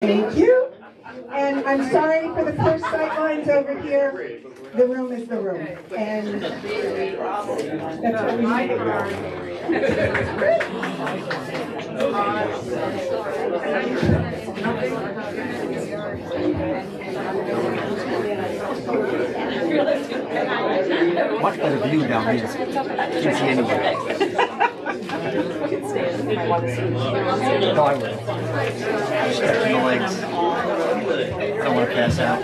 Thank you. And I'm sorry for the poor sight lines over here. The room is the room. And that's what we need. Much better view down here. You can't see anything. No, I will. Stretching the legs. I don't want to pass out.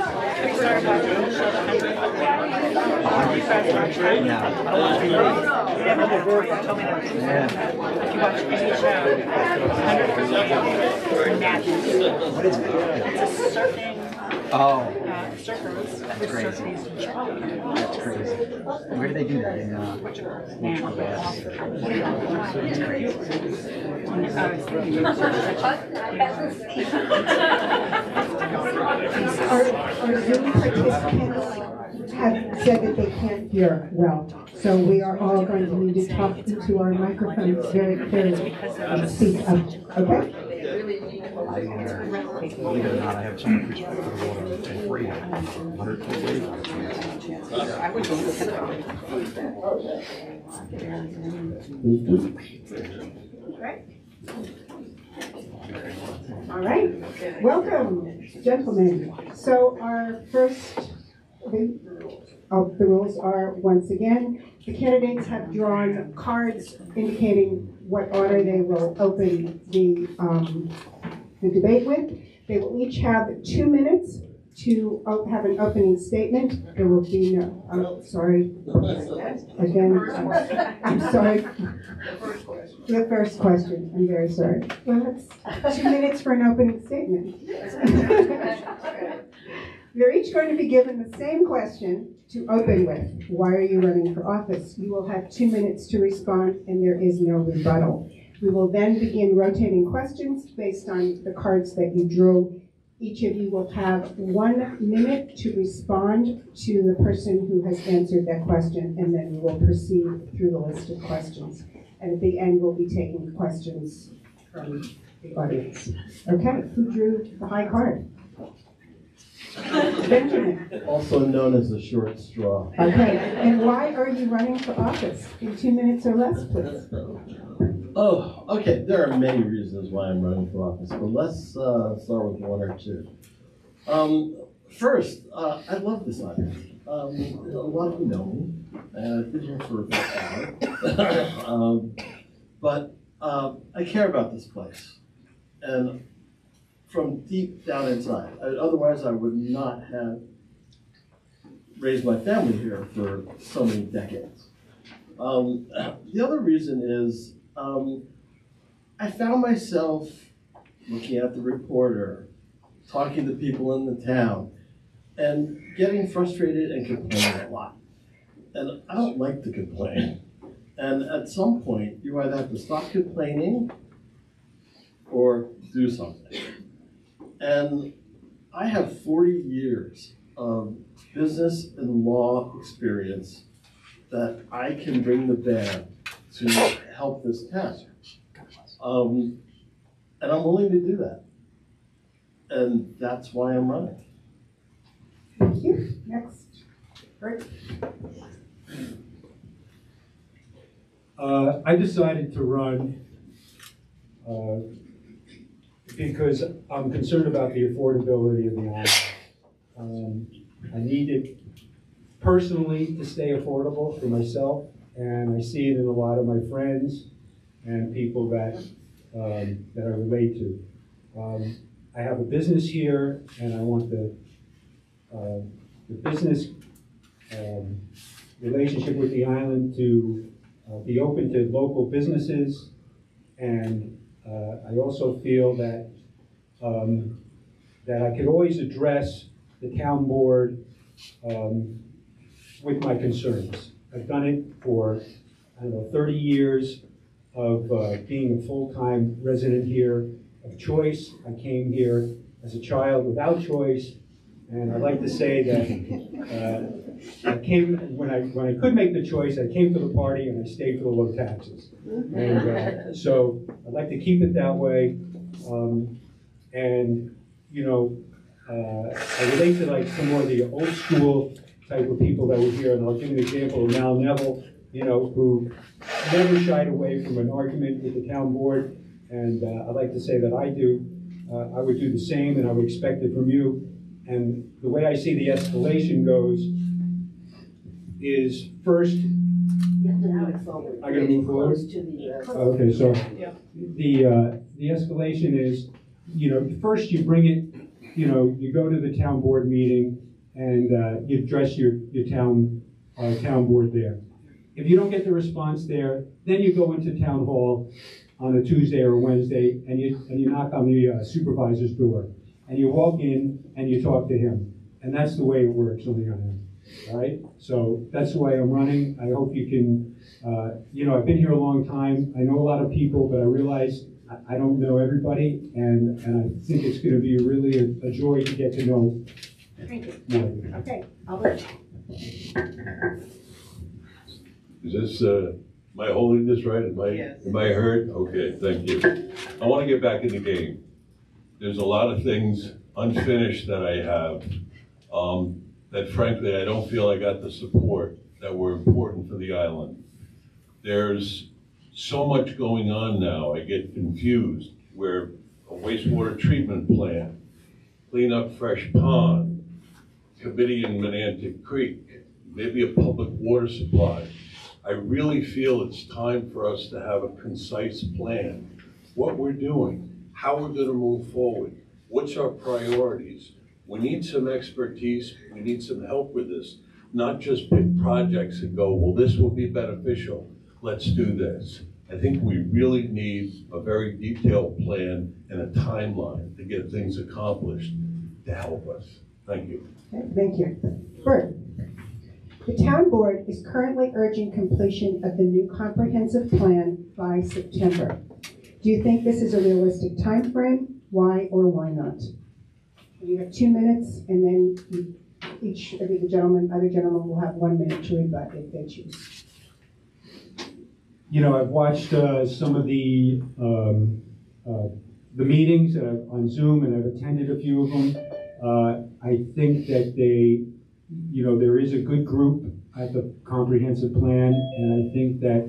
Yeah. What is it? It's a surfing. Oh. Surfers. That's crazy. That's crazy. Where do they do that? In Portugal. Yes. It's crazy. Our Zoom participants have said that they can't hear well, so we are all going to need to talk into our microphones very clearly and speak up. Okay? Believe it or not, I have so much respect for the water and freedom. 100%. All right. Welcome, gentlemen. So our first, the rules are, once again, the candidates have drawn cards indicating what order they will open the debate with. They will each have 2 minutes to have an opening statement. There will be no, sorry. Again, I'm sorry. The first question, I'm very sorry. Well, that's 2 minutes for an opening statement. They're each going to be given the same question to open with. Why are you running for office? You will have 2 minutes to respond, and there is no rebuttal. We will then begin rotating questions based on the cards that you drew. Each of you will have 1 minute to respond to the person who has answered that question, and then we will proceed through the list of questions. And at the end, we'll be taking questions from the audience. Okay, who drew the high card? Benjamin. Also known as the short straw. Okay, and why are you running for office? In 2 minutes or less, please. Oh, okay. There are many reasons why I'm running for office, but let's start with 1 or 2. First, I love this audience. A lot of you know me, and I've been here for about an hour. But I care about this place, and from deep down inside. Otherwise, I would not have raised my family here for so many decades. The other reason is I found myself looking at the reporter, talking to people in the town, and getting frustrated and complaining a lot. And I don't like to complain. And at some point, you either have to stop complaining or do something. And I have 40 years of business and law experience that I can bring to bear to help this town. And I'm willing to do that. And that's why I'm running. Thank you. Next. Bert. I decided to run because I'm concerned about the affordability of the island. I need it personally to stay affordable for myself, and I see it in a lot of my friends and people that that I relate to. I have a business here, and I want the business relationship with the island to be open to local businesses, and I also feel that that I could always address the town board with my concerns. I've done it for, 30 years of being a full-time resident here of choice. I came here as a child without choice, and I'd like to say that I came, when I could make the choice, I came to the party and I stayed for the low taxes. And so I'd like to keep it that way. And I relate to like some more of the old school type of people that were here, and I'll give you an example of Mal Neville, who never shied away from an argument with the town board, and I'd like to say that I do. I would do the same, and I would expect it from you. And the way I see the escalation goes is first, I gotta move forward? Okay, so the escalation is, first you bring it, you go to the town board meeting and you address your town board there. If you don't get the response there, then you go into town hall on a Tuesday or a Wednesday and you knock on the supervisor's door. And you walk in and you talk to him. And that's the way it works on the other end. All right? So that's the way I'm running. I hope you can, I've been here a long time. I know a lot of people, but I realize I don't know everybody. And I think it's going to be really a joy to get to know more. Okay, Albert. Is this, am I holding this right? Am I heard? Okay, thank you. I want to get back in the game. There's a lot of things unfinished that I have that frankly I don't feel I got the support that were important for the island. There's so much going on now, I get confused, where a wastewater treatment plant, clean up fresh pond, committee in Menantic Creek, maybe a public water supply. I really feel it's time for us to have a concise plan. What we're doing, how we're going to move forward, what's our priorities. We need some expertise, we need some help with this, not just pick projects and go, well, this will be beneficial, let's do this. I think we really need a very detailed plan and a timeline to get things accomplished to help us. Thank you. Okay, thank you. Bert. The town board is currently urging completion of the new comprehensive plan by September. Do you think this is a realistic time frame? Why or why not? You have 2 minutes, and then each of the other gentlemen will have 1 minute to rebut if they choose. I've watched some of the meetings on Zoom, and I've attended a few of them. I think that there is a good group at the comprehensive plan, and I think that,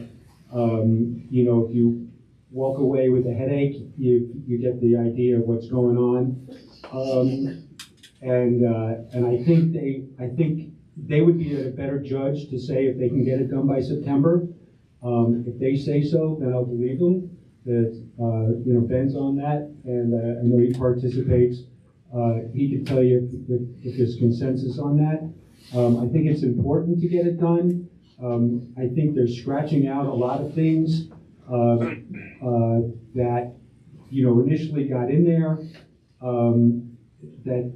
if you walk away with a headache, you get the idea of what's going on. And I think they would be a better judge to say if they can get it done by September. If they say so, then I'll believe them. That Ben's on that, and I know he participates. He can tell you if there's consensus on that. I think it's important to get it done. I think they're scratching out a lot of things that initially got in there that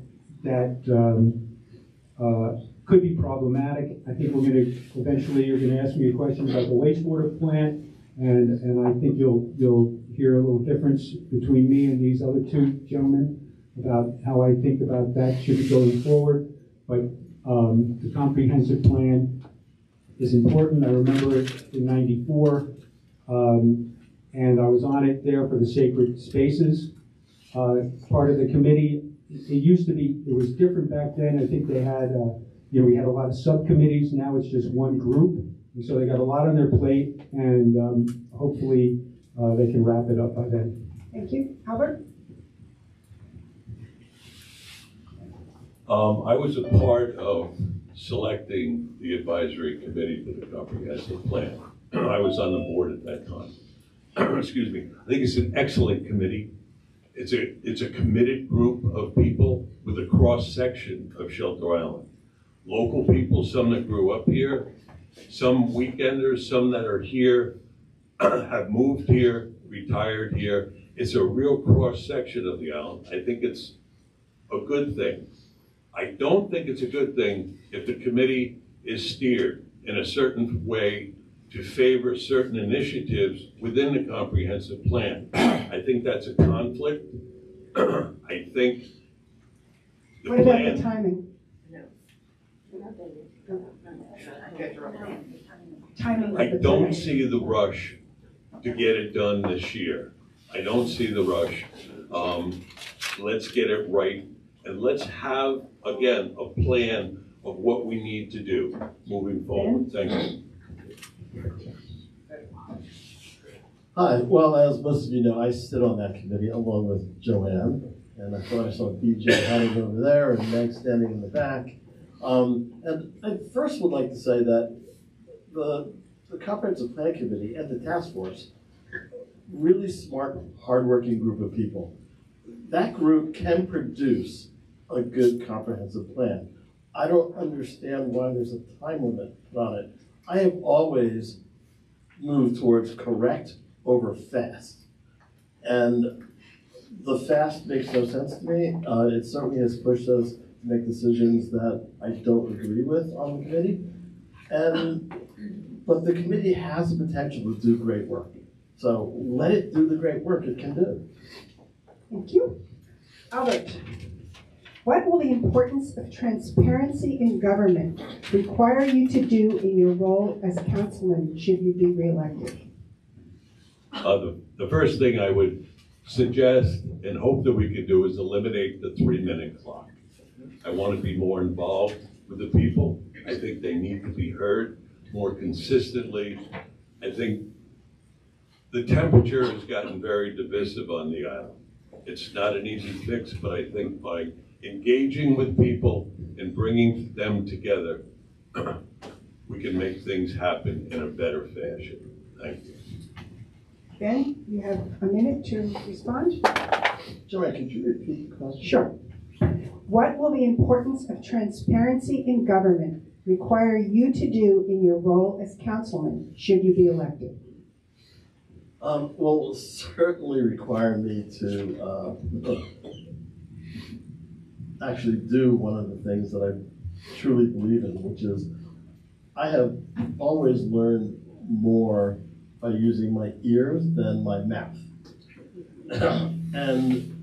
could be problematic. I think you're going to ask me a question about the wastewater plant, and I think you'll hear a little difference between me and these other two gentlemen about how I think about that should be going forward. But the comprehensive plan is important. I remember it in '94, and I was on it there for the sacred spaces. Part of the committee, it was different back then. I think they had, we had a lot of subcommittees. Now it's just one group. And so they got a lot on their plate, and hopefully they can wrap it up by then. Thank you. Albert? I was a part of selecting the advisory committee for the comprehensive plan. I was on the board at that time. Excuse me. I think it's an excellent committee. It's a committed group of people with a cross-section of Shelter Island. Local people, some that grew up here, some weekenders, some that are here, have moved here, retired here. It's a real cross-section of the island. I think it's a good thing. I don't think it's a good thing if the committee is steered in a certain way to favor certain initiatives within the comprehensive plan. I think that's a conflict. I think the What about plan, the timing? Timing I of the don't plan. see the rush to get it done this year. I don't see the rush. let's get it right, and let's have, again, a plan of what we need to do moving forward. Thank you. Hi, well, as most of you know, I sit on that committee along with Joanne, and I thought I saw BJ hiding over there and Meg standing in the back. And I first would like to say that the Comprehensive Plan Committee and the task force, really smart, hardworking group of people. That group can produce a good comprehensive plan. I don't understand why there's a time limit put on it. I have always moved towards correct over fast. And the fast makes no sense to me. It certainly has pushed us to make decisions that I don't agree with on the committee. But the committee has the potential to do great work. So let it do the great work it can do. Thank you. Albert, what will the importance of transparency in government require you to do in your role as councilman should you be reelected? The first thing I would suggest and hope that we could do is eliminate the 3-minute clock. I want to be more involved with the people. I think they need to be heard more consistently. I think the temperature has gotten very divisive on the island. It's not an easy fix, but I think by engaging with people and bringing them together, we can make things happen in a better fashion. Thank you. Ben, you have a minute to respond. Joanne, could you repeat the question? Sure. What will the importance of transparency in government require you to do in your role as councilman should you be elected? Well, it will certainly require me to actually do one of the things that I truly believe in, which is I have always learned more by using my ears than my mouth. And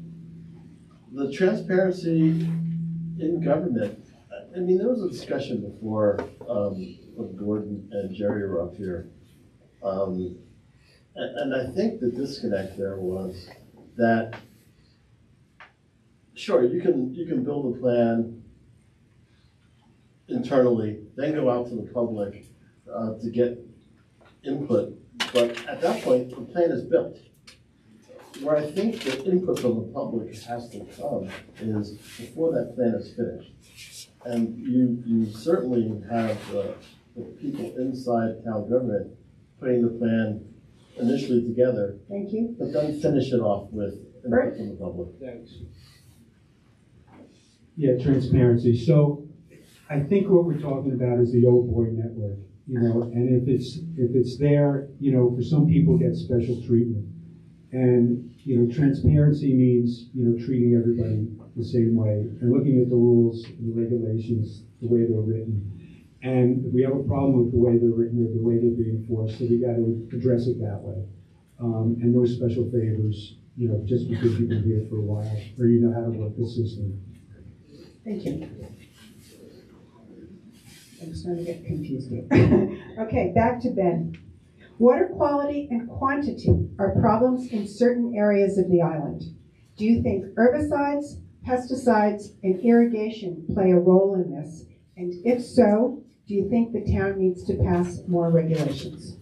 the transparency in government, I mean, there was a discussion before when Gordon and Jerry were up here. And I think the disconnect there was that, sure, you can build a plan internally, then go out to the public to get input. But at that point, the plan is built. Where I think the input from the public has to come is before that plan is finished. And you certainly have the people inside town government putting the plan initially together. Thank you. But then finish it off with input Bert? from the public. Thanks. Yeah, transparency. So I think what we're talking about is the old boy network, you know, and if it's there, you know, for some people get special treatment. And, you know, transparency means, you know, treating everybody the same way and looking at the rules and the regulations, the way they're written. And if we have a problem with the way they're written or the way they're being enforced, so we got to address it that way. And no special favors, you know, just because you've been here for a while or you know how to work the system. Thank you. I'm starting to get confused here. Okay, back to Ben. Water quality and quantity are problems in certain areas of the island. Do you think herbicides, pesticides, and irrigation play a role in this? And if so, do you think the town needs to pass more regulations?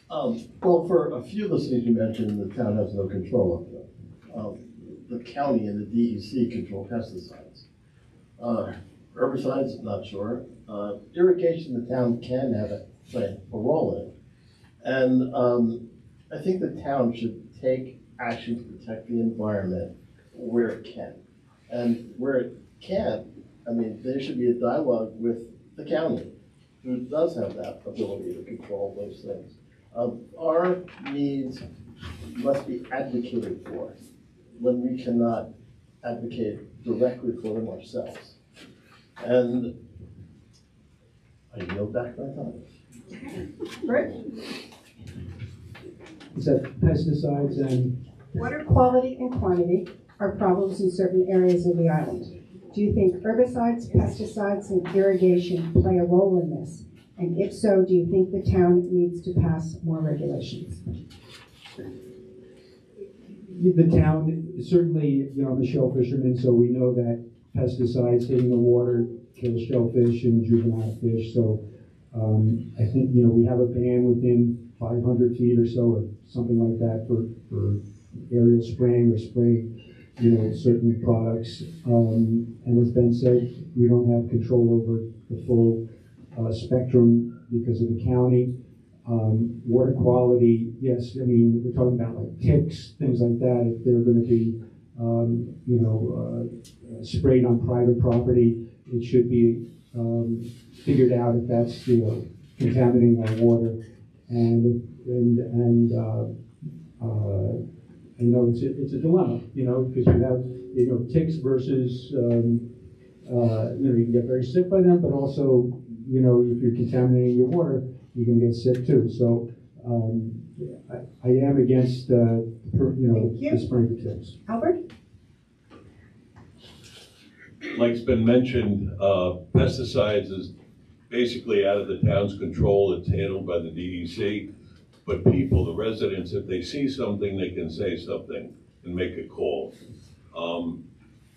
Well, for a few of those things you mentioned, the town has no control of them. The county and the DEC control pesticides. Herbicides, not sure. Irrigation, the town can have a role in. And I think the town should take action to protect the environment where it can. And where it can't, I mean, there should be a dialogue with the county, who does have that ability to control those things. Our needs must be advocated for when we cannot advocate directly for them ourselves. And I yield back my time. Right? Is that pesticides and? Water quality and quantity are problems in certain areas of the island. Do you think herbicides, pesticides, and irrigation play a role in this? And if so, do you think the town needs to pass more regulations? The town, certainly, you know, I'm a shell fisherman, so we know that pesticides hitting the water kill shellfish and juvenile fish. So I think, you know, we have a ban within 500 feet or so, or something like that, for aerial spraying or spraying, you know, certain products. And as Ben said, we don't have control over the full spectrum because of the county. Water quality, yes, I mean, we're talking about like ticks, things like that. If they're going to be, you know, sprayed on private property, it should be figured out if that's, you know, contaminating our water. And I know it's a dilemma, you know, because you have, you know, ticks versus, you know, you can get very sick by them, but also, you know, if you're contaminating your water, you can get sick too. So I am against, you know, the spraying for ticks. Albert? Like's been mentioned, pesticides is basically out of the town's control. It's handled by the DEC. But people, the residents, if they see something, they can say something and make a call.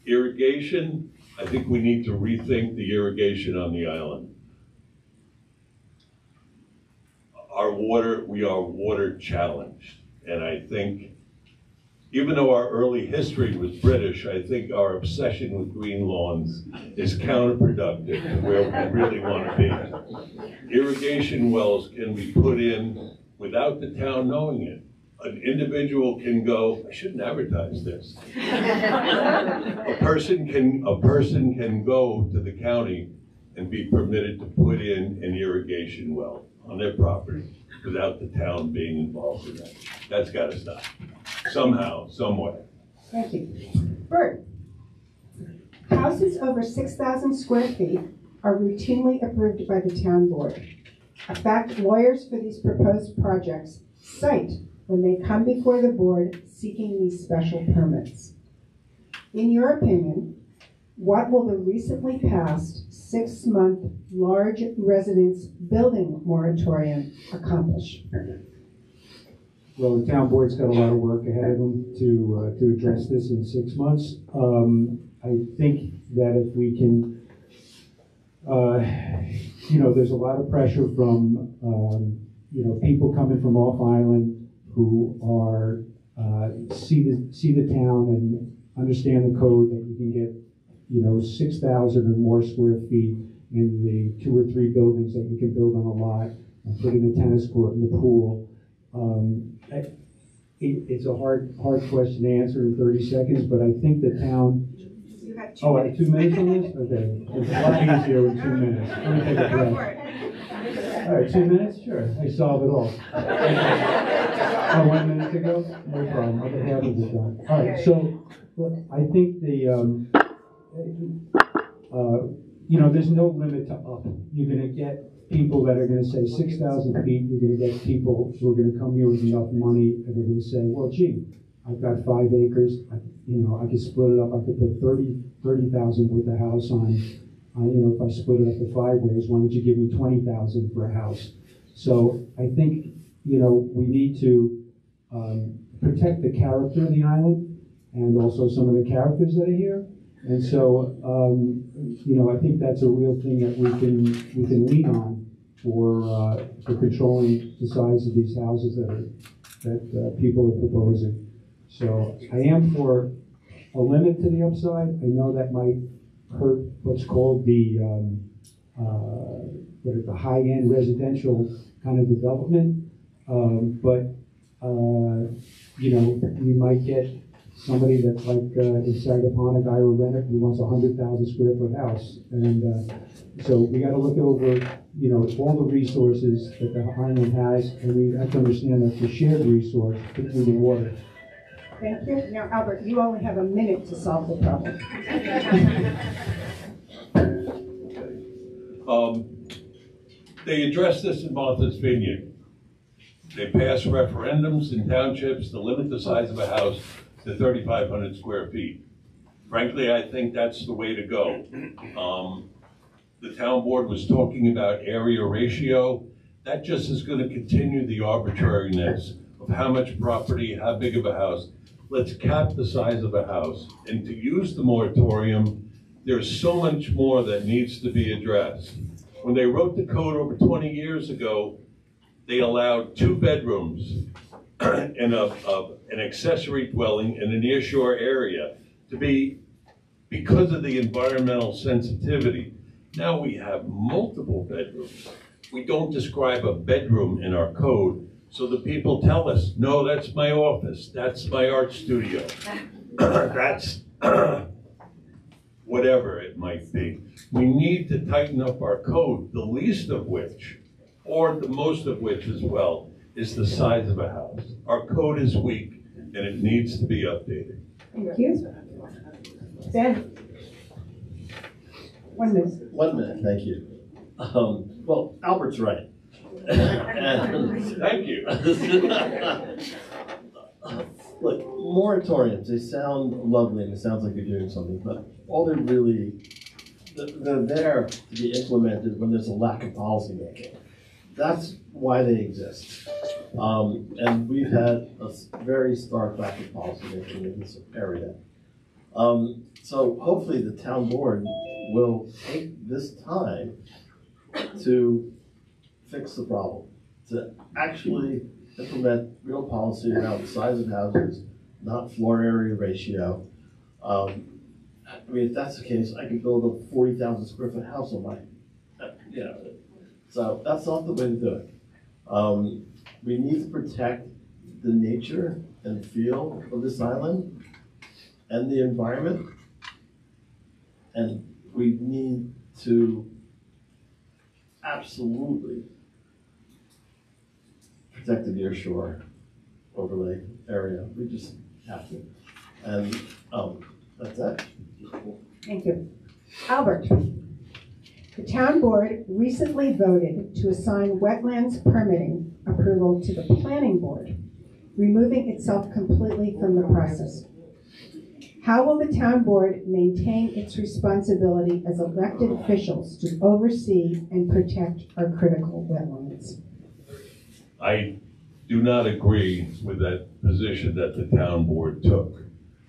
Irrigation, I think we need to rethink the irrigation on the island. Our water, we are water challenged. And I think, even though our early history was British, I think our obsession with green lawns is counterproductive to where we really want to be. Irrigation wells can be put in without the town knowing it. An individual can go, I shouldn't advertise this. A person can go to the county and be permitted to put in an irrigation well on their property without the town being involved in that. That's got to stop. Somehow, somewhere. Thank you. Bert? Houses over 6,000 square feet are routinely approved by the town board. A fact lawyers for these proposed projects cite when they come before the board seeking these special permits. In your opinion, what will the recently passed 6-month large residence building moratorium accomplish? Well, the town board's got a lot of work ahead of them to address this in 6 months. I think that if we can, you know, there's a lot of pressure from, you know, people coming from off island who are, see the town and understand the code that you can get, you know, 6,000 or more square feet in the 2 or 3 buildings that you can build on a lot and put in a tennis court and the pool. It's a hard question to answer in 30 seconds, but I think the town. You have 2 Oh, I minutes. have 2 minutes on this? Okay. It's a lot easier with 2 minutes. Let me take a Go for breath. it. All right, 2 minutes? Sure. I solve it all. Oh, 1 minute to go? No problem. I'll get half of it done. All right, so look, I think the, you know, there's no limit to up. You're going to get people that are going to say 6,000 feet. You're going to get people who are going to come here with enough money, and they're going to say, well, gee, I've got 5 acres. You know, I could split it up. I could put 30,000 with the house on. You know, if I split it up to 5 ways, why don't you give me 20,000 for a house? So I think, you know, we need to protect the character of the island and also some of the characters that are here. And so, you know, I think that's a real thing that we can lean on for controlling the size of these houses that people are proposing. So I am for a limit to the upside. I know that might hurt what's called the high-end residential kind of development, but you know, you might get somebody that's like in Sagaponic, Ira Rennick, who wants a 100,000 square foot house. And so we got to look over, you know, all the resources that the island has, and we have to understand that it's a shared resource, particularly the water. Thank you. Now, Albert, you only have a minute to solve the problem. They addressed this in Martha's Vineyard. They passed referendums in townships to limit the size of a house to 3,500 square feet. Frankly, I think that's the way to go. The town board was talking about area ratio. That just is going to continue the arbitrariness of how much property, how big of a house. let's cap the size of a house. And to use the moratorium, there's so much more that needs to be addressed. When they wrote the code over 20 years ago, they allowed 2 bedrooms and an accessory dwelling in a nearshore area to be, because of the environmental sensitivity. Now we have multiple bedrooms. We don't describe a bedroom in our code, so the people tell us, no, that's my office, that's my art studio, that's whatever it might be. We need to tighten up our code, the least of which, or the most of which as well, is the size of a house. Our code is weak and it needs to be updated. Thank you. Ben? 1 minute. 1 minute, thank you. Well, Albert's right. Thank you. Look, moratoriums, they sound lovely and it sounds like you're doing something, but all they're there to be implemented when there's a lack of policy making. That's why they exist. And we've had a very stark lack of policy making in this area. So hopefully the town board will take this time to fix the problem, to actually implement real policy around the size of houses, not floor area ratio. I mean, if that's the case, I could build a 40,000 square foot house on my, so that's not the way to do it. We need to protect the nature and feel of this island and the environment. And we need to absolutely protect the nearshore overlay area. We just have to. And that's it. Thank you. Albert? The town board recently voted to assign wetlands permitting approval to the planning board, removing itself completely from the process. How will the town board maintain its responsibility as elected officials to oversee and protect our critical wetlands? I do not agree with that position that the town board took.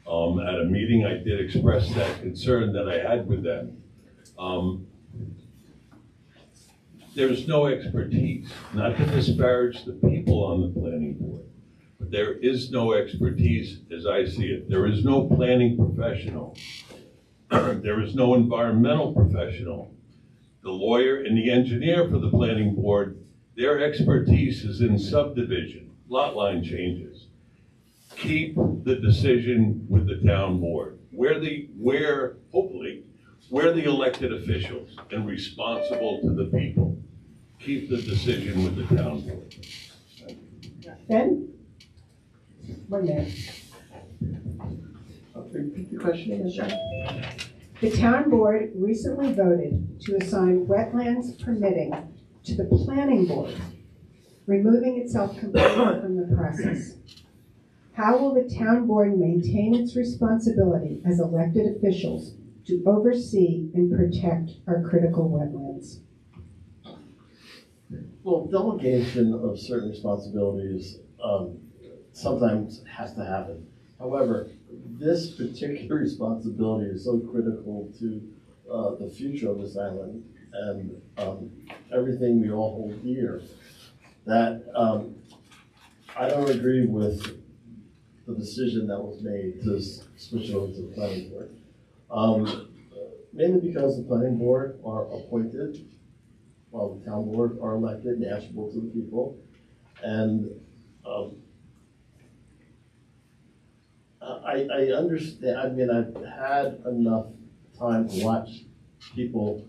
At a meeting, I did express that concern that I had with them. There's no expertise, not to disparage the people on the planning board, but there is no expertise as I see it. There is no planning professional. There is no environmental professional. The lawyer and the engineer for the planning board, their expertise is in subdivision, lot line changes. Keep the decision with the town board. Hopefully, we're the elected officials and responsible to the people. Keep the decision with the town board. Ben? 1 minute. Repeat the question again. The town board recently voted to assign wetlands permitting to the planning board, removing itself completely from the process. How will the town board maintain its responsibility as elected officials to oversee and protect our critical wetlands? Well, delegation of certain responsibilities sometimes has to happen. However, this particular responsibility is so critical to the future of this island and everything we all hold dear that I don't agree with the decision that was made to switch over to the planning board. Mainly because the planning board are appointed, while the town board are elected and answerable to the people. And I understand, I mean, I've had enough time to watch people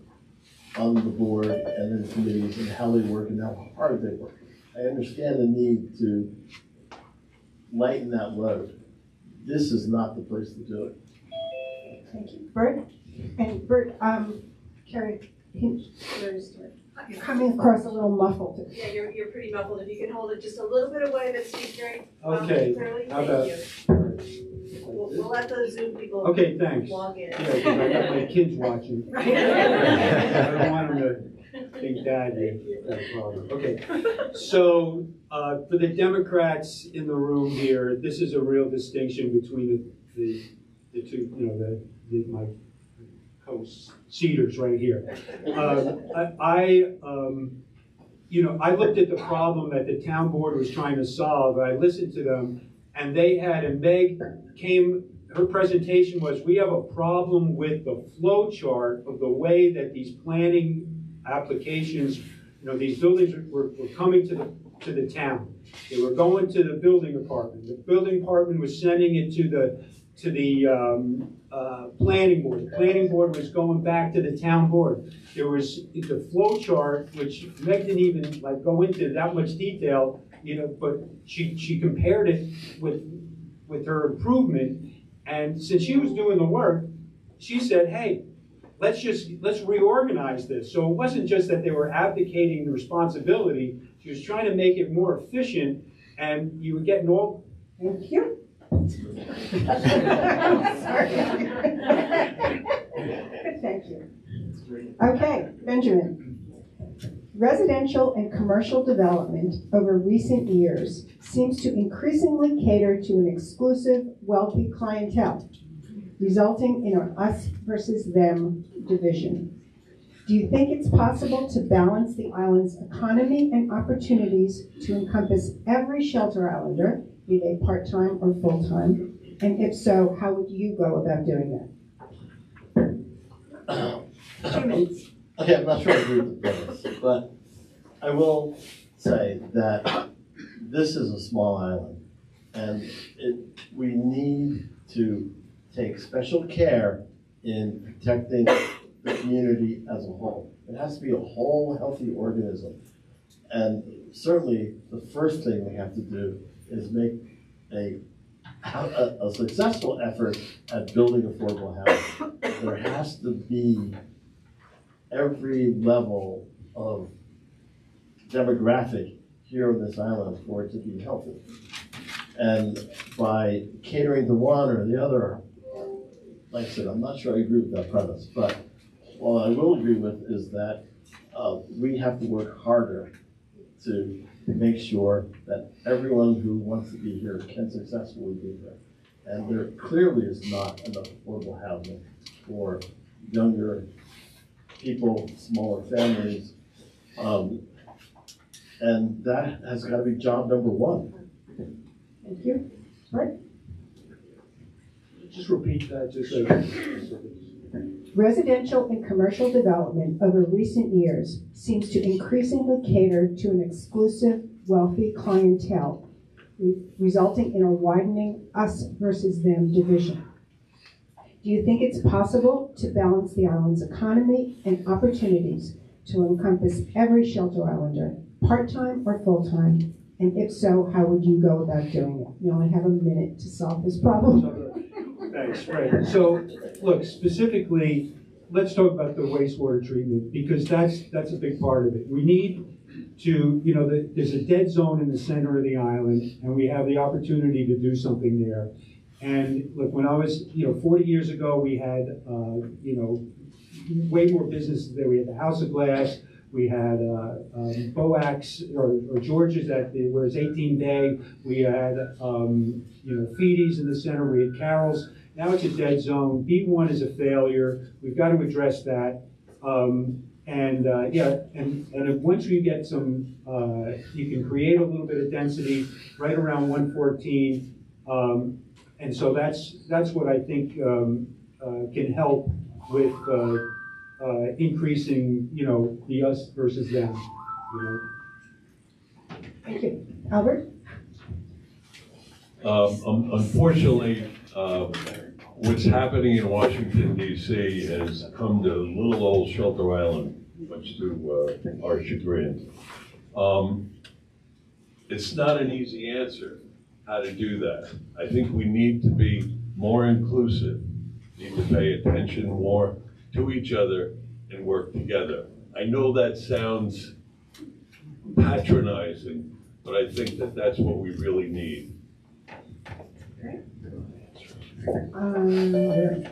on the board and in committees and how they work and how hard they work. I understand the need to lighten that load. This is not the place to do it. Thank you. Bert? And Bert, Carrie, you're coming across a little muffled. Yeah, you're pretty muffled. If you can hold it just a little bit away, but speak very clearly. How Thank about? you. We'll let those Zoom people Okay, thanks. log in. Yeah, because I got my kids watching. I don't want them to think that you got a problem. Okay, so for the Democrats in the room here, this is a real distinction between the two, you know, my co-seaters right here. You know, I looked at the problem that the town board was trying to solve. I listened to them, and they had, and Meg came, her presentation was, we have a problem with the flow chart of the way that these planning applications, you know, these buildings were coming to the town. They were going to the building department. The building department was sending it to the planning board. The planning board was going back to the town board. There was the flow chart, which Meg didn't even like go into that much detail, you know, but she compared it with her improvement. And since she was doing the work, she said, hey, let's reorganize this. So it wasn't just that they were abdicating the responsibility. She was trying to make it more efficient, and you were getting all. Thank you. Sorry. Thank you. Okay, Benjamin. Residential and commercial development over recent years seems to increasingly cater to an exclusive, wealthy clientele, resulting in an us versus them division. Do you think it's possible to balance the island's economy and opportunities to encompass every shelter islander, be they part-time or full-time? And if so, how would you go about doing that? 2 minutes. Okay, I'm not sure I agree with the premise, but I will say that this is a small island, and we need to take special care in protecting the community as a whole. It has to be a whole, healthy organism. And certainly, the first thing we have to do is make a successful effort at building affordable housing. There has to be every level of demographic here on this island for it to be healthy. And by catering to one or the other, like I said, I'm not sure I agree with that premise, but what I will agree with is that we have to work harder to make sure that everyone who wants to be here can successfully be here. And there clearly is not enough affordable housing for younger people, smaller families, and that has got to be job number one. Thank you. Right. Just repeat that, just so. Residential and commercial development over recent years seems to increasingly cater to an exclusive, wealthy clientele, resulting in a widening us versus them division. Do you think it's possible to balance the island's economy and opportunities to encompass every shelter islander, part-time or full-time? And if so, how would you go about doing it? You only have a minute to solve this problem. Thanks, right. So, look, specifically, let's talk about the wastewater treatment, because that's a big part of it. We need to, you know, there's a dead zone in the center of the island, and we have the opportunity to do something there. And look, when I was, 40 years ago, we had, way more businesses there. We had the House of Glass, we had Boax or George's where it's 18 Day. We had, Feedy's in the center. We had Carol's. Now it's a dead zone. B1 is a failure. We've got to address that. And once we get some, you can create a little bit of density right around 114. And so that's what I think can help with increasing, the us versus them. Thank you. Albert? Unfortunately, what's happening in Washington, D.C. has come to little old Shelter Island, much to our chagrin. It's not an easy answer how to do that. I think we need to be more inclusive, need to pay attention more to each other and work together. I know that sounds patronizing, but I think that that's what we really need.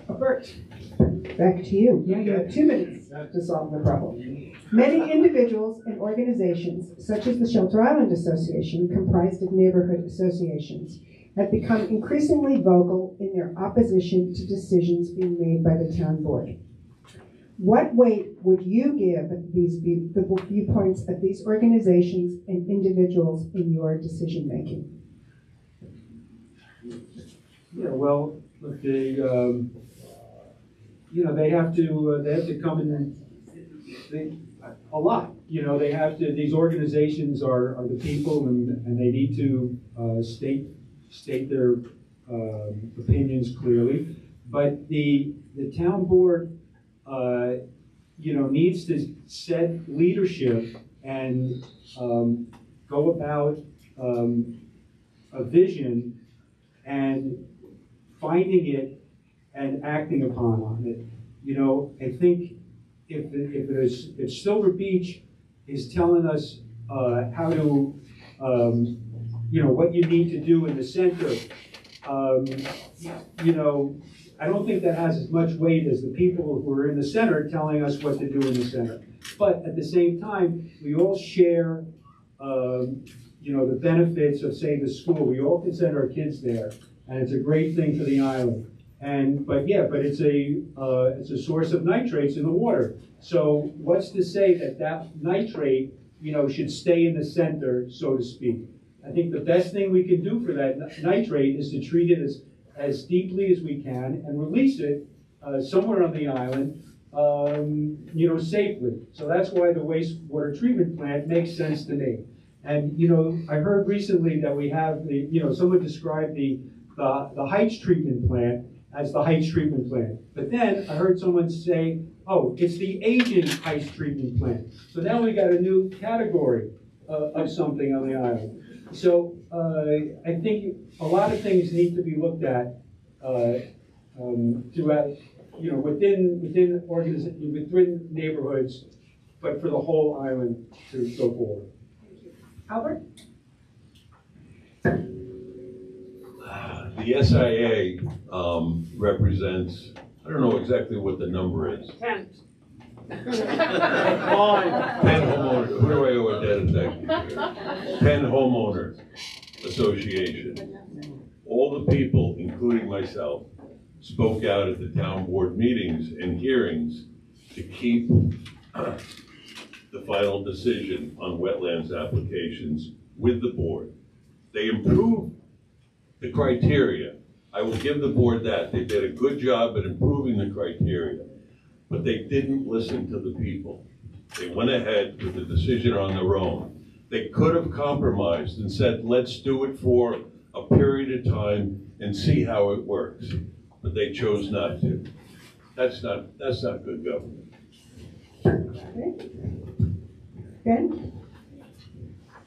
Bert, back to you. You have 2 minutes to solve the problem. Many individuals and organizations, such as the Shelter Island Association, comprised of neighborhood associations, have become increasingly vocal in their opposition to decisions being made by the town board. What weight would you give the viewpoints of these organizations and individuals in your decision making? Yeah, well, look, they have to come in a lot. They have to. These organizations are the people, and they need to state their opinions clearly. But the town board, needs to set leadership and go about a vision and finding it and acting upon it. I think if Silver Beach is telling us how to, what you need to do in the center, I don't think that has as much weight as the people who are in the center telling us what to do in the center. But at the same time, we all share, the benefits of, say, the school. We all can send our kids there, and it's a great thing for the island. But it's a source of nitrates in the water. So what's to say that nitrate, should stay in the center, so to speak? I think the best thing we can do for that nitrate is to treat it as deeply as we can and release it somewhere on the island, safely. So that's why the wastewater treatment plant makes sense to me. And, I heard recently that we have someone described the Heights treatment plant as the Heights treatment plant. But then I heard someone say, oh, it's the aging Heights treatment plant. So now we got a new category of something on the island. So I think a lot of things need to be looked at throughout, within neighborhoods, but for the whole island to go forward. Albert? The SIA represents, I don't know exactly what the number is. 10. 10 homeowners, who do I owe a debt of? 10 homeowner association. All the people, including myself, spoke out at the town board meetings and hearings to keep the final decision on wetlands applications with the board. They improved the criteria. I will give the board that. They did a good job at improving the criteria, but they didn't listen to the people. They went ahead with the decision on their own. They could have compromised and said, let's do it for a period of time and see how it works. But they chose not to. That's not good government. Okay. Ben?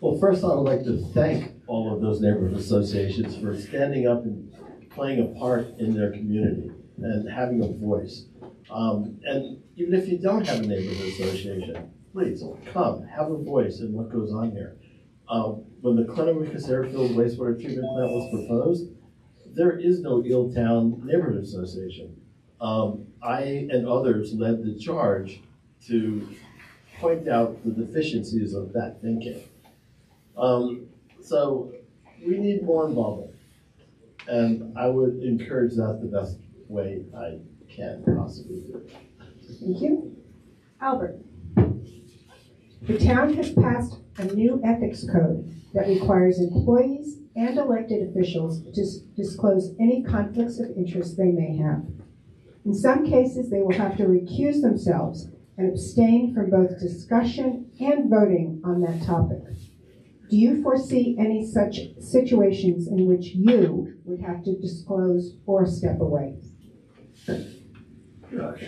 Well, first I would like to thank all of those neighborhood associations for standing up and playing a part in their community and having a voice. And even if you don't have a neighborhood association, please come, have a voice in what goes on here. When the Clinton-Ricus Airfield wastewater treatment plant was proposed, there is no Eeltown Neighborhood Association. I and others led the charge to point out the deficiencies of that thinking. So we need more involvement, and I would encourage that the best way I can possibly do. Thank you. Albert? The town has passed a new ethics code that requires employees and elected officials to disclose any conflicts of interest they may have. In some cases, they will have to recuse themselves and abstain from both discussion and voting on that topic. Do you foresee any such situations in which you would have to disclose or step away? Gosh.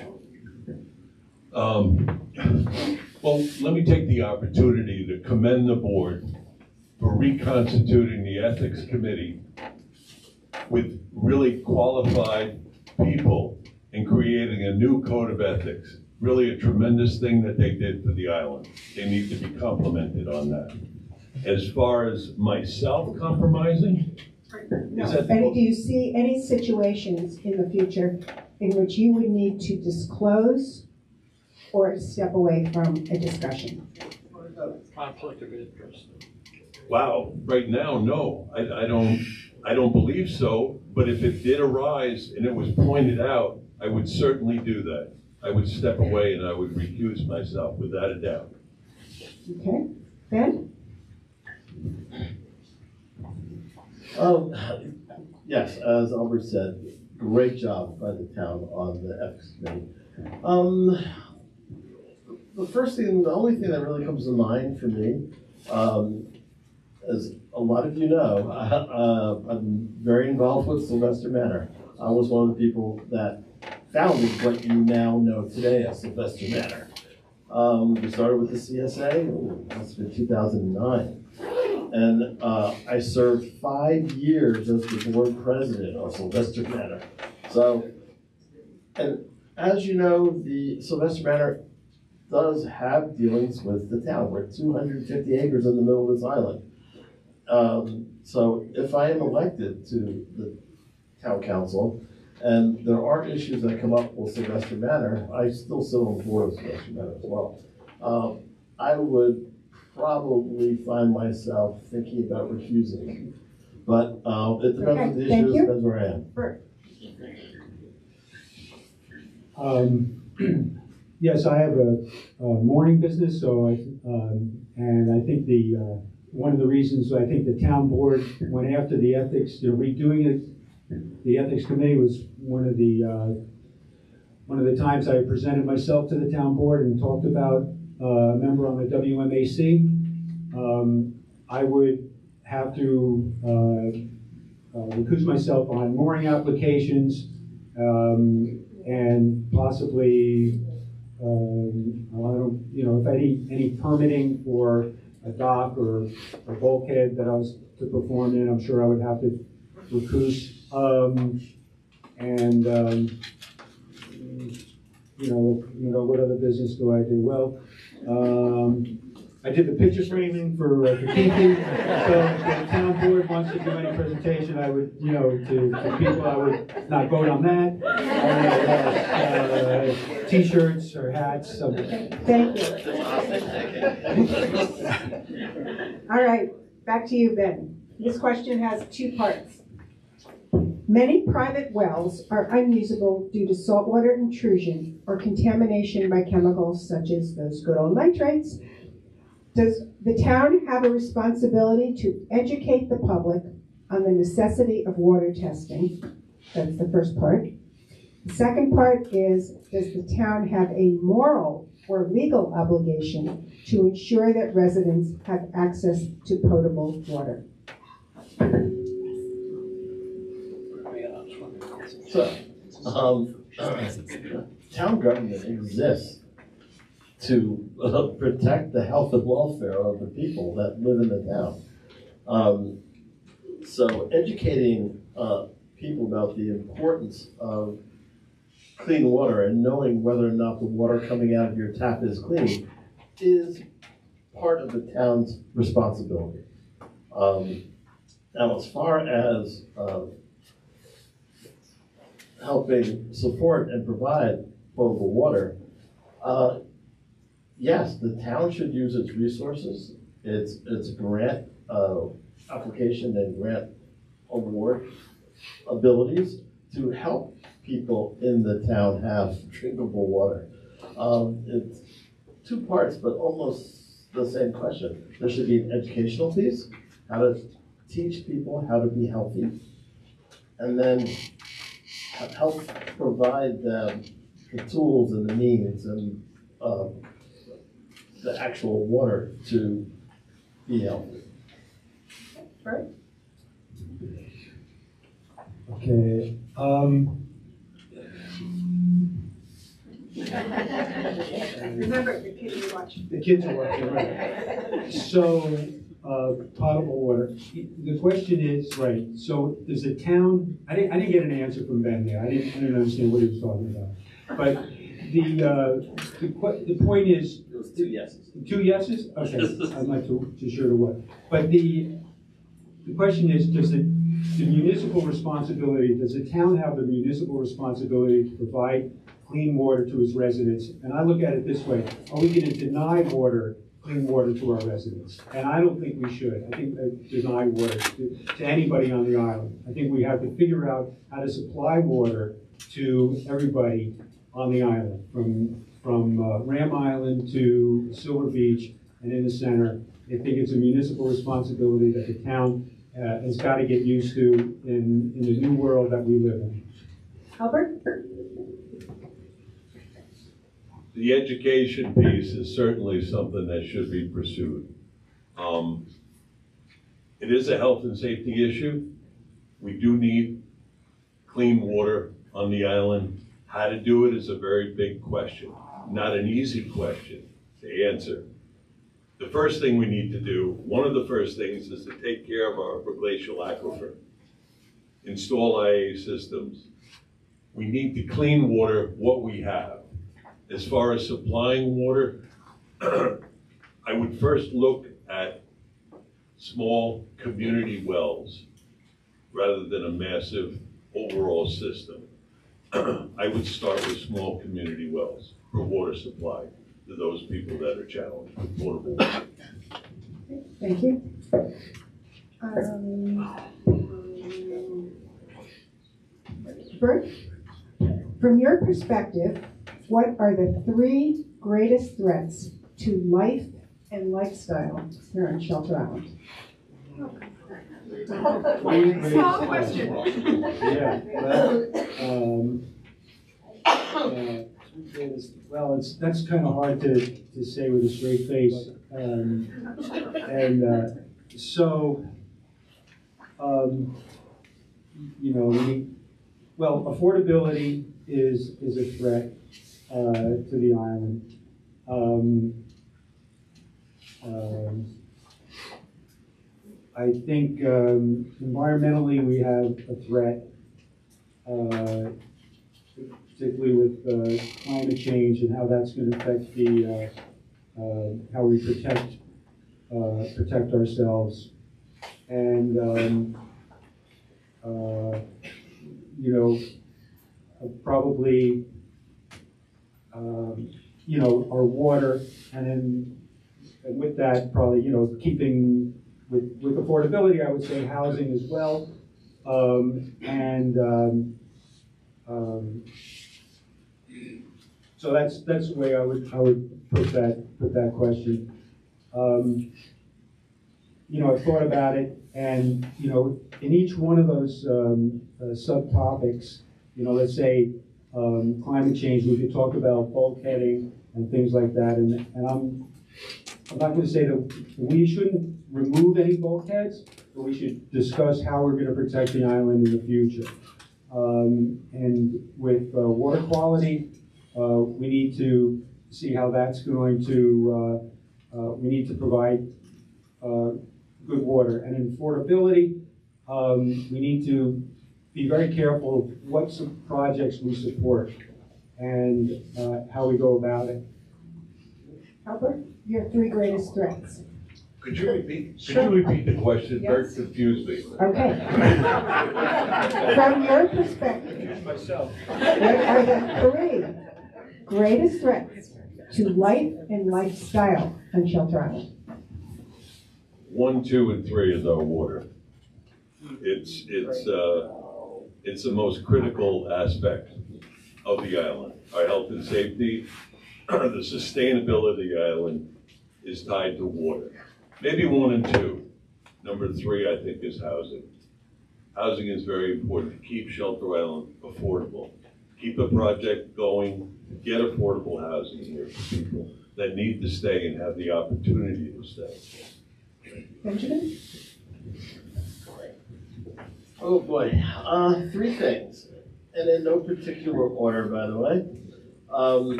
Well, let me take the opportunity to commend the board for reconstituting the ethics committee with really qualified people and creating a new code of ethics. Really a tremendous thing that they did for the island. They need to be complimented on that. As far as myself compromising, No. Do you see any situations in the future in which you would need to disclose or to step away from a discussion? Conflict of interest. Wow, right now, no, I don't believe so, but if it did arise and it was pointed out, I would certainly do that. I would step away and I would recuse myself, without a doubt. Okay, Ben? Yes, as Albert said, great job by the town on the ethics committee. The only thing that really comes to mind for me, as a lot of you know, I'm very involved with Sylvester Manor. I was one of the people that founded what you now know today as Sylvester Manor. We started with the CSA, that's been 2009. And I served 5 years as the board president of Sylvester Manor. So, and as you know, the Sylvester Manor does have dealings with the town. We're 250 acres in the middle of this island. So if I am elected to the town council, and there are issues that come up with Sylvester Manor, I still sit on the board of Sylvester Manor as well. I would probably find myself thinking about refusing. But it depends on the issue, it depends where I am. Bert. Yes, I have a morning business, so and I think one of the reasons I think the town board went after the ethics, redoing it, the ethics committee was one of the times I presented myself to the town board and talked about a member on the WMAC. I would have to recuse myself on mooring applications and possibly, if any permitting for a dock or a bulkhead that I was to perform in, I'm sure I would have to recuse. What other business do I do? Well, I did the picture framing for Kiki, so if the town board wants to do any presentation, I would, to people, I would not vote on that. T-shirts or hats. Thank you. All right, back to you, Ben. This question has 2 parts. Many private wells are unusable due to saltwater intrusion or contamination by chemicals such as those good old nitrates. Does the town have a responsibility to educate the public on the necessity of water testing? That's the first part. The second part is, does the town have a moral or legal obligation to ensure that residents have access to potable water? So, town government exists to protect the health and welfare of the people that live in the town. So educating people about the importance of clean water and knowing whether or not the water coming out of your tap is clean is part of the town's responsibility. Now, as far as helping support and provide potable water, yes, the town should use its resources, its grant application and grant award abilities to help people in the town have drinkable water. It's 2 parts, but almost the same question. There should be an educational piece, how to teach people how to be healthy, and then help provide them the tools and the means and the actual water to be healthy. Right? Okay. Remember, the kids are watching. The kids are watching, right. So, potable water. The question is, right, so does the town, I didn't get an answer from Ben there. I didn't understand what he was talking about. But the point is. It was 2 yeses. 2 yeses? Okay, I'm not too sure to what. But the question is, does the municipal responsibility, does the town have the municipal responsibility to provide clean water to his residents. And I look at it this way: are we going to deny clean water to our residents? And I don't think we should. I think deny water to anybody on the island. I think we have to figure out how to supply water to everybody on the island, from Ram Island to Silver Beach and in the center. I think it's a municipal responsibility that the town has got to get used to in the new world that we live in. Albert? The education piece is certainly something that should be pursued. It is a health and safety issue. We do need clean water on the island. How to do it is a very big question, not an easy question to answer. The first thing we need to do, one of the first things, is to take care of our upper glacial aquifer. Install IA systems. We need to clean water what we have. As far as supplying water, I would first look at small community wells rather than a massive overall system. I would start with small community wells for water supply to those people that are challenged with potable water. Thank you. Bert, from your perspective, what are the 3 greatest threats to life and lifestyle here on Shelter Island? Small question. Yeah, well, that's kind of hard to say with a straight face. You know, well, affordability is a threat to the island. I think environmentally we have a threat, particularly with climate change and how that's going to affect the how we protect ourselves. And you know, probably you know, our water, and then with that probably, you know, keeping with affordability, I would say housing as well, so that's the way I would put that question. You know, I thought about it, and you know, in each one of those subtopics, you know, let's say climate change, we could talk about bulkheading and things like that, and I'm not going to say that we shouldn't remove any bulkheads, but we should discuss how we're going to protect the island in the future. And with water quality, we need to see how that's going to, we need to provide good water. And in affordability, we need to be very careful of what projects we support and how we go about it. Albert, your 3 greatest threats. Could you repeat the question? Yes. Bert confused me. Okay. From your perspective, Myself. what are the 3 greatest threats to life and lifestyle on Shelter Island? 1, 2, and 3 is our water. It's the most critical aspect of the island. Our health and safety, the sustainability of the island is tied to water. Maybe 1 and 2. Number 3, I think, is housing. Housing is very important to keep Shelter Island affordable. Keep a project going, get affordable housing here for people that need to stay and have the opportunity to stay. Benjamin? Oh boy, 3 things, and in no particular order, by the way.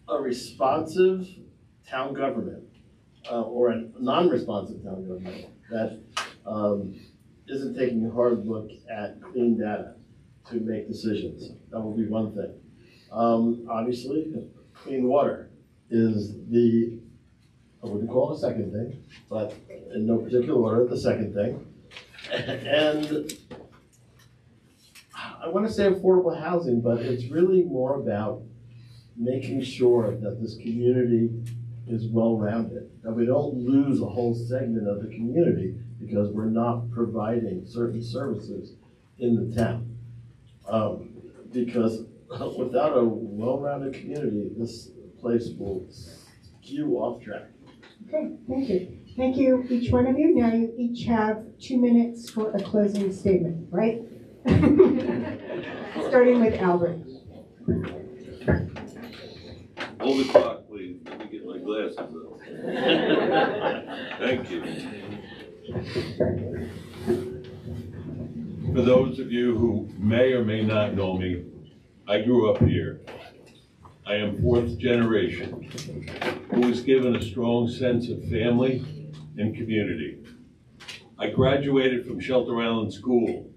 A responsive town government, or a non-responsive town government that isn't taking a hard look at clean data to make decisions. That will be one thing. Obviously, clean water is I wouldn't call it a second thing, but in no particular order, the second thing. And I want to say affordable housing, but it's really more about making sure that this community is well-rounded, that we don't lose a whole segment of the community because we're not providing certain services in the town. Because without a well-rounded community, this place will skew off track. Okay, thank you. Thank you, each one of you. Now you each have 2 minutes for a closing statement, right? Starting with Albert. Hold the clock, please. Let me get my glasses on. Thank you. For those of you who may or may not know me, I grew up here. I am 4th generation, who was given a strong sense of family and community. I graduated from Shelter Island School.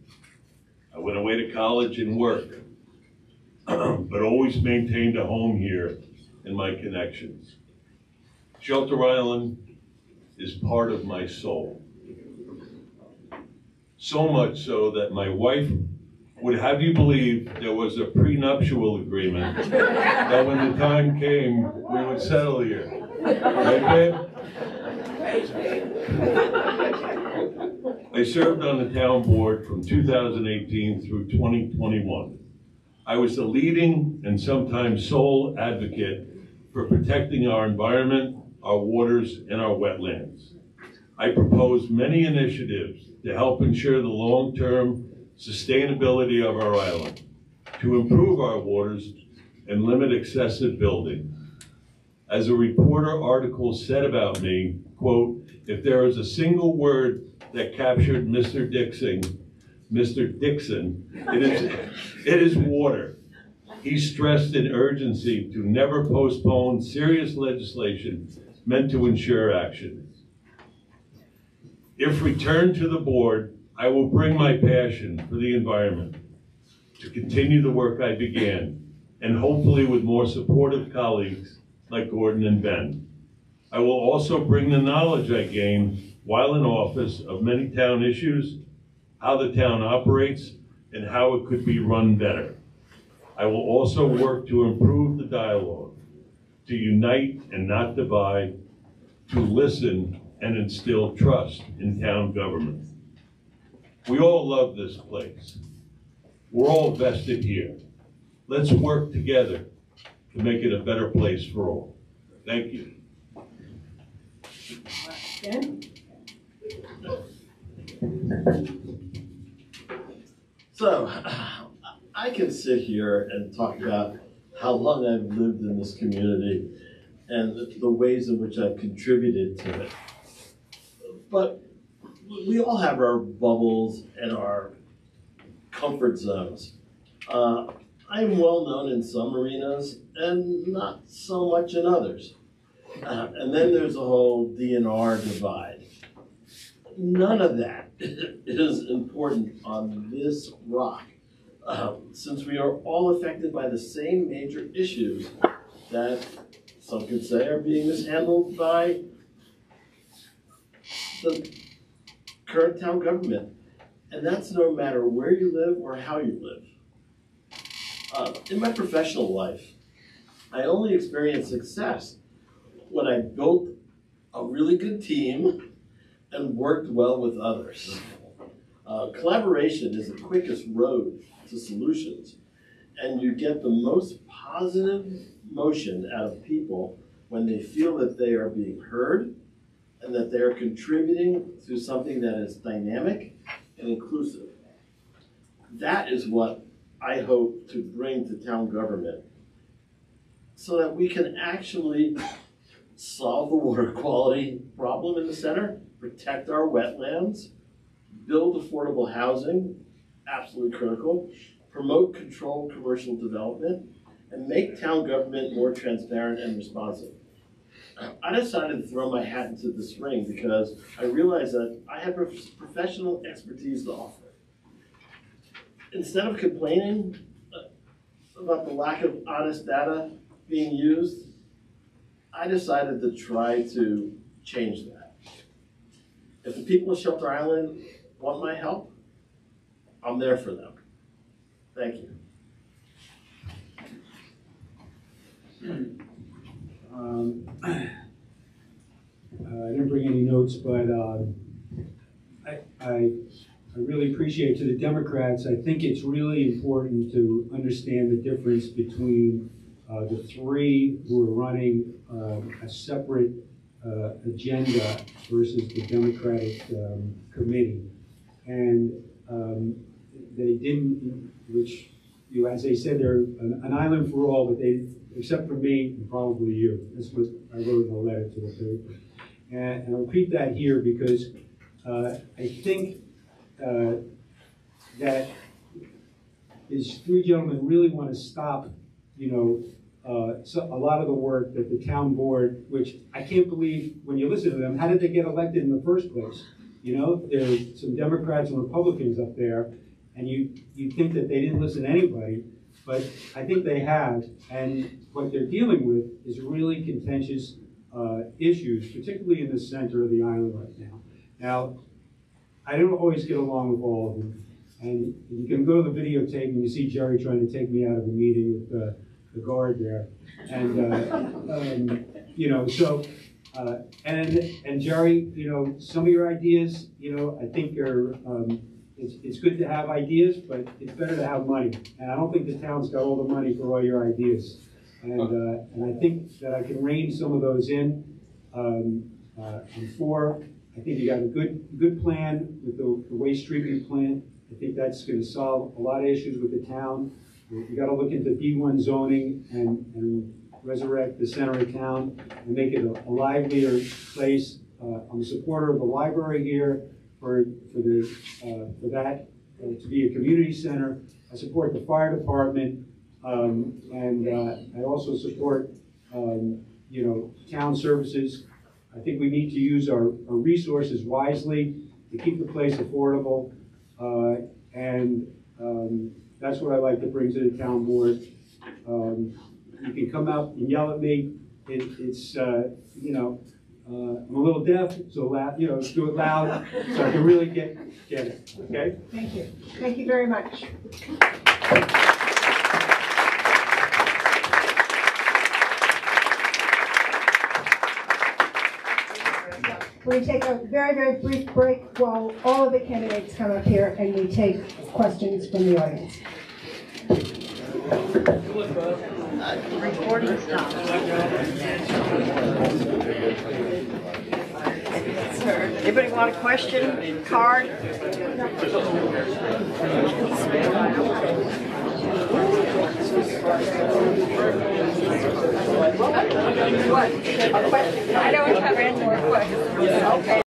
I went away to college and work, but always maintained a home here and my connections. Shelter Island is part of my soul. So much so that my wife would have you believe there was a prenuptial agreement that when the time came, we would settle here. Right, babe? I served on the town board from 2018 through 2021. I was the leading and sometimes sole advocate for protecting our environment, our waters, and our wetlands. I proposed many initiatives to help ensure the long-term sustainability of our island, to improve our waters and limit excessive building. As a reporter article said about me, quote, if there is a single word that captured Mr. Dickson, it is water. He stressed an urgency to never postpone serious legislation meant to ensure action. If returned to the board, I will bring my passion for the environment to continue the work I began, and hopefully with more supportive colleagues like Gordon and Ben. I will also bring the knowledge I gained while in office of many town issues, how the town operates, and how it could be run better. I will also work to improve the dialogue, to unite and not divide, to listen and instill trust in town government. We all love this place. We're all vested here. Let's work together to make it a better place for all. Thank you. Ben? So, I can sit here and talk about how long I've lived in this community and the ways in which I've contributed to it. But we all have our bubbles and our comfort zones. I'm well known in some arenas and not so much in others. And then there's a whole DNR divide. None of that is important on this rock, since we are all affected by the same major issues that some could say are being mishandled by the current town government. And that's no matter where you live or how you live. In my professional life, I only experienced success when I built a really good team and worked well with others. Collaboration is the quickest road to solutions, and you get the most positive motion out of people when they feel that they are being heard and that they are contributing to something that is dynamic and inclusive. That is what I hope to bring to town government so that we can actually solve the water quality problem in the center, protect our wetlands, build affordable housing, absolutely critical, promote controlled commercial development, and make town government more transparent and responsive. I decided to throw my hat into this ring because I realized that I have professional expertise to offer. Instead of complaining about the lack of honest data being used, I decided to try to change that. If the people of Shelter Island want my help, I'm there for them. Thank you. I didn't bring any notes, but I really appreciate to the Democrats. I think it's really important to understand the difference between the three who are running a separate agenda versus the Democratic committee. And they didn't, which, you know, as they said, they're an island for all, but they, except for me and probably you. That's what I wrote in a letter to the paper. And I'll repeat that here because I think that these three gentlemen really want to stop, you know, so a lot of the work that the town board, which I can't believe when you listen to them, how did they get elected in the first place? You know, there's some Democrats and Republicans up there, and you think that they didn't listen to anybody, but I think they have, and what they're dealing with is really contentious issues, particularly in the center of the island right now. Now, I don't always get along with all of them, and you can go to the videotape and you see Jerry trying to take me out of a meeting with the guard there, and you know, so and Jerry, you know, some of your ideas, you know, I think are it's good to have ideas, but it's better to have money, and I don't think the town's got all the money for all your ideas. And I think that I can rein some of those in. And four, I think you got a good plan with the waste treatment plant. I think that's going to solve a lot of issues with the town. You got to look into B1 zoning and resurrect the center of town and make it a livelier place. I'm a supporter of the library here for that to be a community center. I support the fire department. And I also support, you know, town services. I think we need to use our resources wisely to keep the place affordable. And that's what I like to bring to the town board. You can come out and yell at me. It's you know, I'm a little deaf, so loud, you know, do it loud so I can really get it, okay? Thank you. Thank you very much. We're going to take a very, very brief break while all of the candidates come up here and we take questions from the audience. Recording stopped. Anybody want a question? Card? What? A question? I don't have any more questions. Okay.